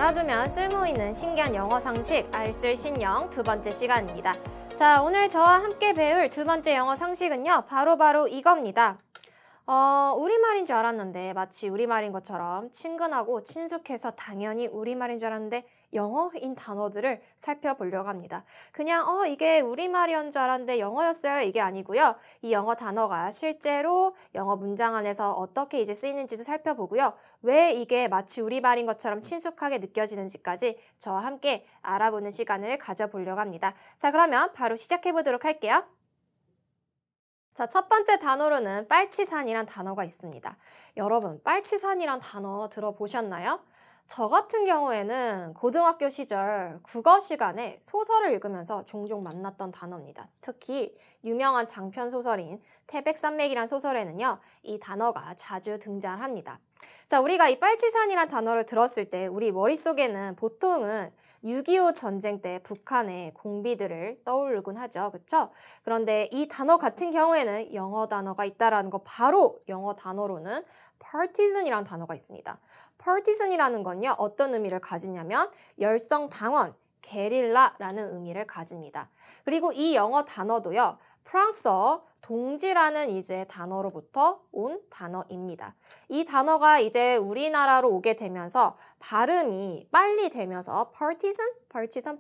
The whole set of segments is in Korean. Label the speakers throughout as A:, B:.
A: 알아두면 쓸모있는 신기한 영어 상식 알쓸신영 두 번째 시간입니다. 자, 오늘 저와 함께 배울 두 번째 영어 상식은요. 바로 이겁니다. 우리말인 줄 알았는데 마치 우리말인 것처럼 친근하고 친숙해서 당연히 우리말인 줄 알았는데 영어인 단어들을 살펴보려고 합니다. 그냥 이게 우리말이었는 줄 알았는데 영어였어요. 이게 아니고요. 이 영어 단어가 실제로 영어 문장 안에서 어떻게 이제 쓰이는지도 살펴보고요. 왜 이게 마치 우리말인 것처럼 친숙하게 느껴지는지까지 저와 함께 알아보는 시간을 가져보려고 합니다. 자, 그러면 바로 시작해 보도록 할게요. 자, 첫 번째 단어로는 빨치산이란 단어가 있습니다. 여러분, 빨치산이란 단어 들어보셨나요? 저 같은 경우에는 고등학교 시절 국어 시간에 소설을 읽으면서 종종 만났던 단어입니다. 특히 유명한 장편 소설인 태백산맥이란 소설에는요, 이 단어가 자주 등장합니다. 자, 우리가 이 빨치산이란 단어를 들었을 때 우리 머릿속에는 보통은 6.25 전쟁 때 북한의 공비들을 떠오르곤 하죠. 그렇죠? 그런데 이 단어 같은 경우에는 영어 단어가 있다라는 거 바로 영어 단어로는 partisan이라는 단어가 있습니다. partisan이라는 건요. 어떤 의미를 가지냐면 열성당원, 게릴라라는 의미를 가집니다. 그리고 이 영어 단어도요. 프랑스어 동지라는 이제 단어로부터 온 단어입니다. 이 단어가 이제 우리나라로 오게 되면서 발음이 빨리 되면서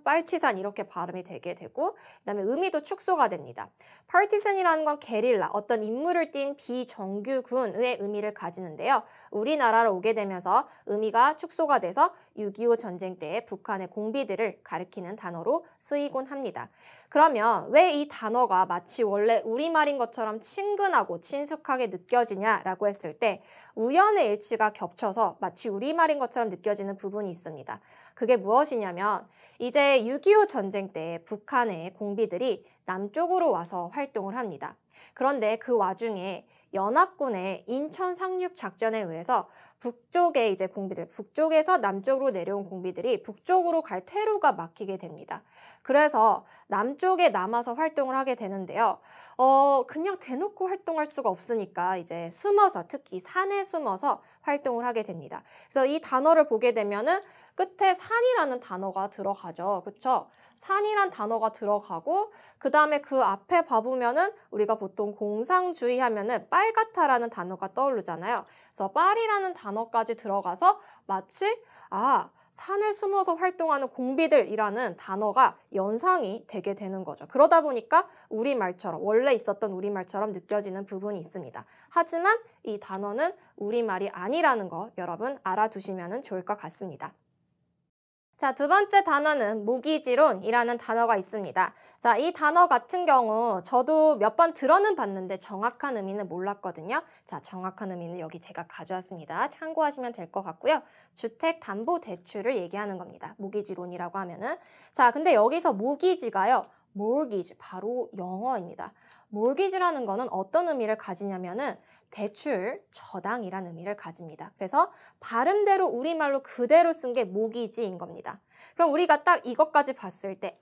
A: 빨치산 이렇게 발음이 되게 되고 그다음에 의미도 축소가 됩니다. partisan이라는 건 게릴라, 어떤 인물을 띤 비정규군의 의미를 가지는데요. 우리나라로 오게 되면서 의미가 축소가 돼서 6.25 전쟁 때 북한의 공비들을 가리키는 단어로 쓰이곤 합니다. 그러면 왜 이 단어가 마치 원래 우리말인 것처럼 친근하고 친숙하게 느껴지냐라고 했을 때 우연의 일치가 겹쳐서 마치 우리말인 것처럼 느껴지는 부분이 있습니다. 그게 무엇이냐면 이제 6.25 전쟁 때 북한의 공비들이 남쪽으로 와서 활동을 합니다. 그런데 그 와중에 연합군의 인천 상륙 작전에 의해서 북쪽의 이제 공비들, 북쪽에서 남쪽으로 내려온 공비들이 북쪽으로 갈 퇴로가 막히게 됩니다. 그래서 남쪽에 남아서 활동을 하게 되는데요. 그냥 대놓고 활동할 수가 없으니까 이제 숨어서, 특히 산에 숨어서 활동을 하게 됩니다. 그래서 이 단어를 보게 되면은 끝에 산이라는 단어가 들어가죠. 그쵸? 산이란 단어가 들어가고 그 다음에 그 앞에 봐보면은 우리가 보통 공상주의 하면은 빨갛다라는 단어가 떠오르잖아요. 그래서 빨이라는 단어까지 들어가서 마치 산에 숨어서 활동하는 공비들이라는 단어가 연상이 되게 되는 거죠. 그러다 보니까 우리말처럼, 원래 있었던 우리말처럼 느껴지는 부분이 있습니다. 하지만 이 단어는 우리말이 아니라는 거 여러분 알아두시면 좋을 것 같습니다. 자, 두 번째 단어는 모기지론이라는 단어가 있습니다. 자, 이 단어 같은 경우 저도 몇 번 들어는 봤는데 정확한 의미는 몰랐거든요. 자, 정확한 의미는 여기 제가 가져왔습니다. 참고하시면 될 것 같고요. 주택담보대출을 얘기하는 겁니다. 모기지론이라고 하면은. 자, 근데 여기서 모기지가요. mortgage, 바로 영어입니다. mortgage라는 거는 어떤 의미를 가지냐면은 대출, 저당이라는 의미를 가집니다. 그래서 발음대로 우리말로 그대로 쓴 게 모기지인 겁니다. 그럼 우리가 딱 이것까지 봤을 때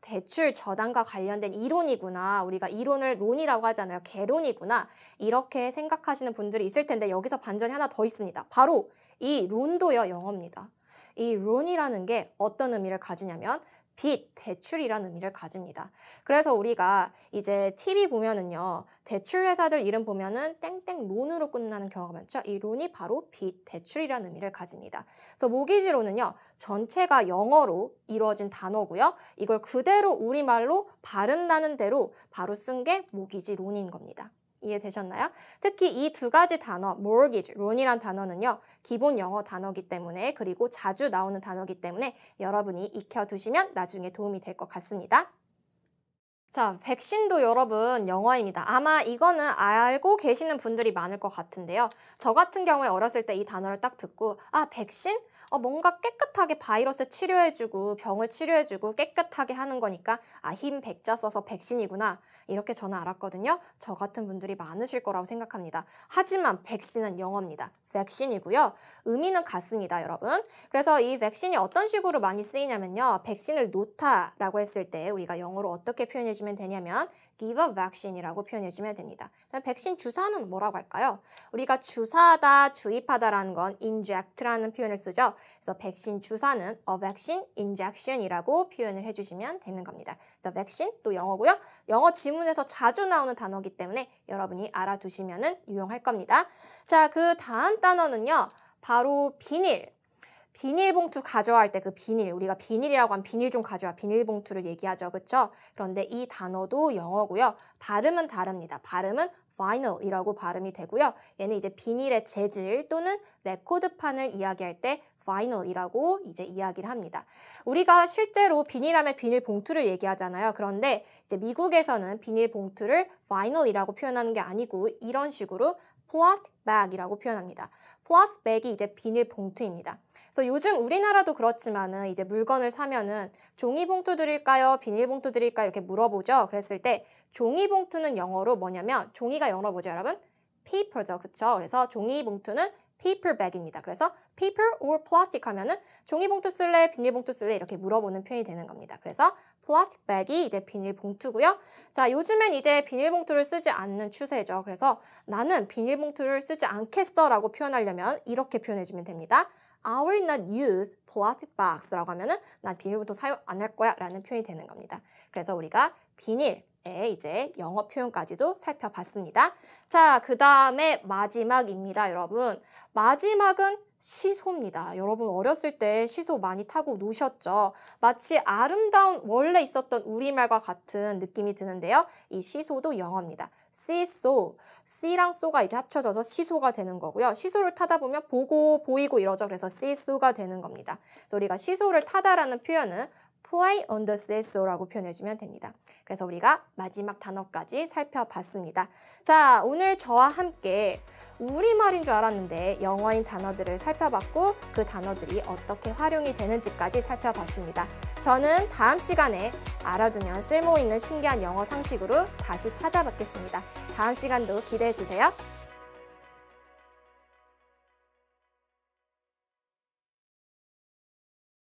A: 대출, 저당과 관련된 이론이구나. 우리가 이론을 론이라고 하잖아요. 개론이구나. 이렇게 생각하시는 분들이 있을 텐데 여기서 반전이 하나 더 있습니다. 바로 이 론도요, 영어입니다. 이 론이라는 게 어떤 의미를 가지냐면 빚, 대출이라는 의미를 가집니다. 그래서 우리가 이제 TV 보면은요, 대출 회사들 이름 보면은 땡땡 론으로 끝나는 경우가 많죠. 이 론이 바로 빚, 대출이라는 의미를 가집니다. 그래서 모기지론은요, 전체가 영어로 이루어진 단어고요. 이걸 그대로 우리말로 발음 나는 대로 바로 쓴 게 모기지론인 겁니다. 이해되셨나요? 특히 이 두 가지 단어, mortgage, loan이란 단어는요. 기본 영어 단어이기 때문에 그리고 자주 나오는 단어이기 때문에 여러분이 익혀두시면 나중에 도움이 될 것 같습니다. 자, 백신도 여러분 영어입니다. 아마 이거는 알고 계시는 분들이 많을 것 같은데요. 저 같은 경우에 어렸을 때 이 단어를 딱 듣고 백신? 뭔가 깨끗하게 바이러스 치료해주고 병을 치료해주고 깨끗하게 하는 거니까 흰 백자 써서 백신이구나 이렇게 저는 알았거든요. 저 같은 분들이 많으실 거라고 생각합니다. 하지만 백신은 영어입니다. 백신이고요. 의미는 같습니다, 여러분. 그래서 이 백신이 어떤 식으로 많이 쓰이냐면요. 백신을 놓다라고 했을 때 우리가 영어로 어떻게 표현해주면 되냐면 give a vaccine이라고 표현해주면 됩니다. 백신 주사는 뭐라고 할까요? 우리가 주사하다, 주입하다라는 건 inject라는 표현을 쓰죠. 그래서 백신 주사는 a vaccine injection이라고 표현을 해주시면 되는 겁니다. 그래서 vaccine 또 영어고요. 영어 지문에서 자주 나오는 단어이기 때문에 여러분이 알아두시면 유용할 겁니다. 자, 그 다음 단어는요. 바로 비닐. 비닐봉투 가져갈 때 그 비닐, 우리가 비닐이라고 하면 비닐 좀 가져와, 비닐봉투를 얘기하죠. 그렇죠? 그런데 이 단어도 영어고요. 발음은 다릅니다. 발음은 vinyl이라고 발음이 되고요. 얘는 이제 비닐의 재질 또는 레코드판을 이야기할 때 vinyl이라고 이제 이야기를 합니다. 우리가 실제로 비닐하면 비닐봉투를 얘기하잖아요. 그런데 이제 미국에서는 비닐봉투를 vinyl이라고 표현하는 게 아니고 이런 식으로 plastic bag이라고 표현합니다. plastic bag이 이제 비닐봉투입니다. 그래서 요즘 우리나라도 그렇지만은 이제 물건을 사면은 종이봉투 드릴까요? 비닐봉투 드릴까요? 이렇게 물어보죠. 그랬을 때 종이봉투는 영어로 뭐냐면 종이가 영어로 뭐죠, 여러분? paper죠. 그쵸? 그래서 종이봉투는 paper bag입니다. 그래서 paper or plastic 하면은 종이봉투 쓸래? 비닐봉투 쓸래? 이렇게 물어보는 표현이 되는 겁니다. 그래서 plastic bag이 이제 비닐봉투고요. 자, 요즘엔 이제 비닐봉투를 쓰지 않는 추세죠. 그래서 나는 비닐봉투를 쓰지 않겠어 라고 표현하려면 이렇게 표현해주면 됩니다. I will not use plastic box라고 하면은 난 비닐봉투 사용 안 할 거야 라는 표현이 되는 겁니다. 그래서 우리가 비닐의 이제 영어 표현까지도 살펴봤습니다. 자, 그 다음에 마지막입니다, 여러분. 마지막은 시소입니다. 여러분 어렸을 때 시소 많이 타고 노셨죠? 마치 아름다운 원래 있었던 우리말과 같은 느낌이 드는데요. 이 시소도 영어입니다. 시소, C랑 소가 이제 합쳐져서 시소가 되는 거고요. 시소를 타다 보면 보고, 보이고 이러죠. 그래서 시소가 되는 겁니다. 그래서 우리가 시소를 타다라는 표현은 play on the seesaw라고 표현해주면 됩니다. 그래서 우리가 마지막 단어까지 살펴봤습니다. 자, 오늘 저와 함께 우리말인 줄 알았는데 영어인 단어들을 살펴봤고 그 단어들이 어떻게 활용이 되는지까지 살펴봤습니다. 저는 다음 시간에 알아두면 쓸모있는 신기한 영어 상식으로 다시 찾아뵙겠습니다. 다음 시간도 기대해 주세요.